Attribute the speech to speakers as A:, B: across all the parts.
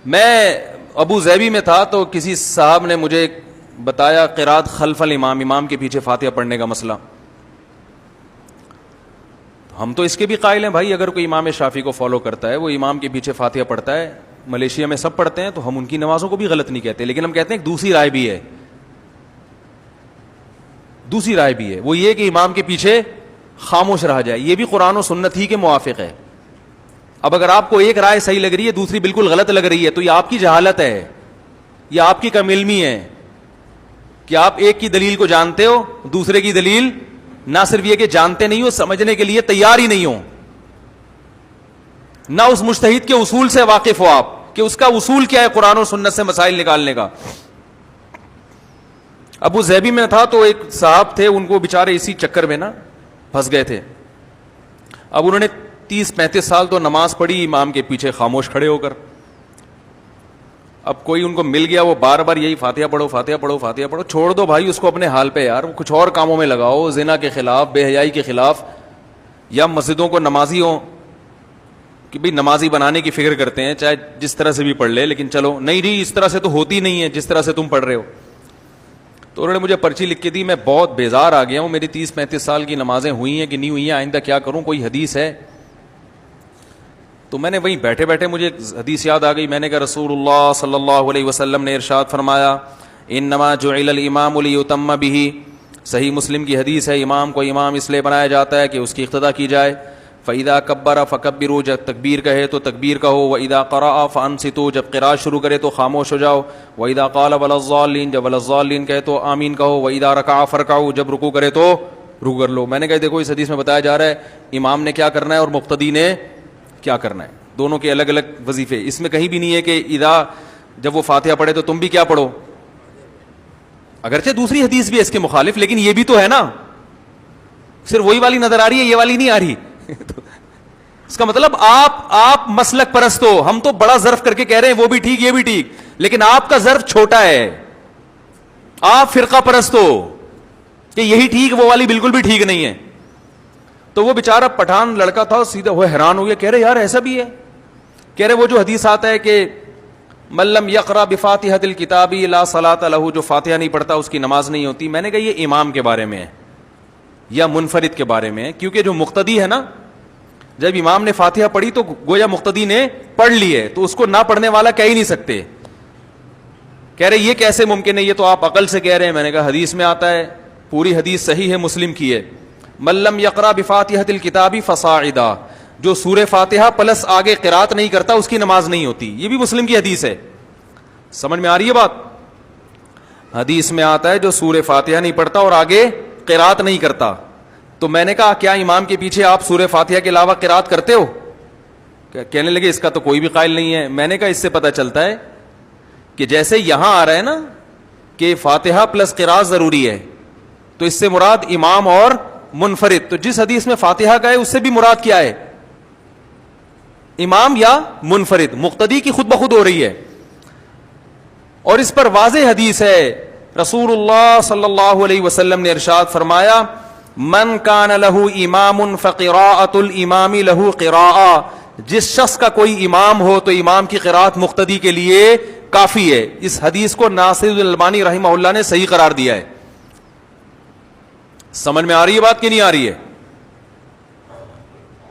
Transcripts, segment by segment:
A: میں ابو ظبی میں تھا تو کسی صاحب نے مجھے بتایا قرات خلف الامام، امام کے پیچھے فاتحہ پڑھنے کا مسئلہ. ہم تو اس کے بھی قائل ہیں بھائی، اگر کوئی امام شافعی کو فالو کرتا ہے، وہ امام کے پیچھے فاتحہ پڑھتا ہے، ملیشیا میں سب پڑھتے ہیں، تو ہم ان کی نمازوں کو بھی غلط نہیں کہتے، لیکن ہم کہتے ہیں ایک دوسری رائے بھی ہے. دوسری رائے بھی ہے، وہ یہ کہ امام کے پیچھے خاموش رہا جائے، یہ بھی قرآن و سنت ہی کے موافق ہے. اب اگر آپ کو ایک رائے صحیح لگ رہی ہے، دوسری بالکل غلط لگ رہی ہے، تو یہ آپ کی جہالت ہے، یہ آپ کی کم علمی ہے کہ آپ ایک کی دلیل کو جانتے ہو، دوسرے کی دلیل نہ صرف یہ کہ جانتے نہیں ہو، سمجھنے کے لیے تیار ہی نہیں ہو، نہ اس مجتہد کے اصول سے واقف ہو آپ کہ اس کا اصول کیا ہے قرآن و سنت سے مسائل نکالنے کا. ابو ظبی میں تھا تو ایک صاحب تھے، ان کو بیچارے اسی چکر میں نا پھنس گئے تھے. اب انہوں نے 30-35 سال تو نماز پڑھی امام کے پیچھے خاموش کھڑے ہو کر. اب کوئی ان کو مل گیا، وہ بار بار یہی فاتحہ پڑھو فاتحہ پڑھو فاتحہ پڑھو. چھوڑ دو بھائی اس کو اپنے حال پہ یار، کچھ اور کاموں میں لگاؤ، زنا کے خلاف، بے حیائی کے خلاف، یا مسجدوں کو نمازی ہوں کہ بھئی نمازی بنانے کی فکر کرتے ہیں، چاہے جس طرح سے بھی پڑھ لے، لیکن چلو نہیں جی اس طرح سے تو ہوتی نہیں ہے جس طرح سے تم پڑھ رہے ہو. تو انہوں نے مجھے پرچی لکھ کے دی، میں بہت بیزار آ گیا ہوں، میری 30-35 سال کی نمازیں ہوئی ہیں کہ نہیں ہوئی ہیں، آئندہ کیا کروں، کوئی حدیث ہے؟ تو میں نے وہیں بیٹھے بیٹھے مجھے حدیث یاد آ گئی. میں نے کہا رسول اللہ صلی اللہ علیہ وسلم نے ارشاد فرمایا انما جعل الامام لیتم بہ، صحیح مسلم کی حدیث ہے، امام کو امام اس لیے بنایا جاتا ہے کہ اس کی اقتداء کی جائے. فاذا کبر فکبروا، جب تکبیر کہے تو تکبیر کہو. واذا قرأ فانصتوا، جب قراءت شروع کرے تو خاموش ہو جاؤ. واذا قال ولا الضالین، جب ولا الضالین کہے تو آمین کہو. واذا رکع فرکعوا، جب رکوع کرے تو رکوع کر لو. میں نے کہا دیکھو اس حدیث میں بتایا جا رہا ہے امام نے کیا کرنا ہے اور مقتدی نے کیا کرنا ہے، دونوں کے الگ الگ وظیفے. اس میں کہیں بھی نہیں ہے کہ اذا جب وہ فاتحہ پڑھے تو تم بھی کیا پڑھو، اگرچہ دوسری حدیث بھی ہے اس کے مخالف، لیکن یہ بھی تو ہے نا، صرف وہی والی نظر آ رہی ہے، یہ والی نہیں آ رہی. اس کا مطلب آپ مسلک پرست ہو، ہم تو بڑا ظرف کر کے کہہ رہے ہیں وہ بھی ٹھیک یہ بھی ٹھیک، لیکن آپ کا ظرف چھوٹا ہے، آپ فرقہ پرست ہو کہ یہی ٹھیک وہ والی بالکل بھی ٹھیک نہیں ہے. تو وہ بیچارہ پٹھان لڑکا تھا، سیدھا وہ حیران ہو گیا، کہہ رہے یار ایسا بھی ہے، کہہ رہے وہ جو حدیث آتا ہے کہ من لم یقرأ بفاتحۃ الکتاب لا صلاۃ لہ، جو فاتحہ نہیں پڑھتا اس کی نماز نہیں ہوتی. میں نے کہا یہ امام کے بارے میں ہے یا منفرد کے بارے میں ہے، کیونکہ جو مقتدی ہے نا، جب امام نے فاتحہ پڑھی تو گویا مقتدی نے پڑھ لی ہے، تو اس کو نہ پڑھنے والا کہہ ہی نہیں سکتے. کہہ رہے یہ کیسے ممکن ہے، یہ تو آپ عقل سے کہہ رہے ہیں. میں نے کہا حدیث میں آتا ہے، پوری حدیث صحیح ہے، مسلم کی ہے، من لم یقرأ بفاتحۃ الکتاب فصاعدا، جو سورہ فاتحہ پلس آگے قرات نہیں کرتا اس کی نماز نہیں ہوتی. یہ بھی مسلم کی حدیث ہے. سمجھ میں آ رہی ہے بات؟ حدیث میں آتا ہے جو سورہ فاتحہ نہیں پڑھتا اور آگے قرات نہیں کرتا. تو میں نے کہا کیا امام کے پیچھے آپ سورہ فاتحہ کے علاوہ قرات کرتے ہو؟ کہنے لگے اس کا تو کوئی بھی قائل نہیں ہے. میں نے کہا اس سے پتہ چلتا ہے کہ جیسے یہاں آ رہا ہے نا کہ فاتحہ پلس قرات ضروری ہے، تو اس سے مراد امام اور منفرد. تو جس حدیث میں فاتحہ کا ہے اس سے بھی مراد کیا ہے، امام یا منفرد، مقتدی کی خود بخود ہو رہی ہے. اور اس پر واضح حدیث ہے، رسول اللہ صلی اللہ علیہ وسلم نے ارشاد فرمایا من کان لہ امام فقراءۃ الامام لہ قراءۃ، جس شخص کا کوئی امام ہو تو امام کی قراءت مقتدی کے لیے کافی ہے. اس حدیث کو ناصر الالبانی رحمہ اللہ نے صحیح قرار دیا ہے. سمجھ میں آ رہی ہے بات کہ نہیں آ رہی ہے؟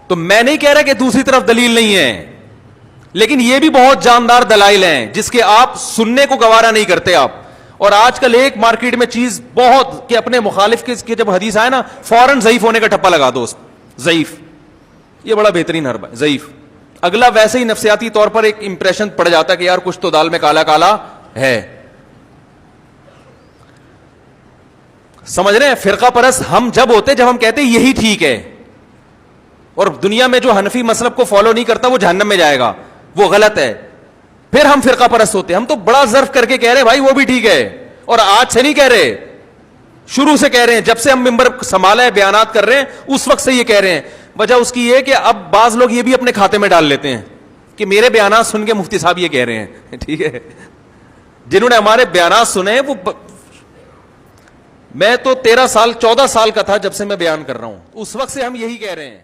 A: تو میں نہیں کہہ رہا کہ دوسری طرف دلیل نہیں ہے، لیکن یہ بھی بہت جاندار دلائل ہیں جس کے آپ سننے کو گوارا نہیں کرتے آپ. اور آج کل ایک مارکیٹ میں چیز بہت کہ اپنے مخالف کے جب حدیث آئے نا فوراً ضعیف ہونے کا ٹھپا لگا دو، ضعیف، یہ بڑا بہترین حربہ ہے، ضعیف. اگلا ویسے ہی نفسیاتی طور پر ایک امپریشن پڑ جاتا ہے کہ یار کچھ تو دال میں کالا کالا ہے. سمجھ رہے ہیں؟ فرقہ پرست ہم جب ہوتے جب ہم کہتے یہی ٹھیک ہے، اور دنیا میں جو حنفی مسلک کو فالو نہیں کرتا وہ جہنم میں جائے گا، وہ غلط ہے، پھر ہم فرقہ پرست ہوتے. ہم تو بڑا ظرف کر کے کہہ رہے ہیں بھائی وہ بھی ٹھیک ہے، اور آج سے نہیں کہہ رہے، شروع سے کہہ رہے ہیں، جب سے ہم ممبر سنبھالا ہے بیانات کر رہے ہیں اس وقت سے یہ کہہ رہے ہیں. وجہ اس کی یہ کہ اب بعض لوگ یہ بھی اپنے کھاتے میں ڈال لیتے ہیں کہ میرے بیانات سن کے مفتی صاحب یہ کہہ رہے ہیں. ٹھیک ہے، جنہوں نے ہمارے بیانات سنے وہ میں تو 13 سال 14 سال کا تھا جب سے میں بیان کر رہا ہوں، اس وقت سے ہم یہی کہہ رہے ہیں.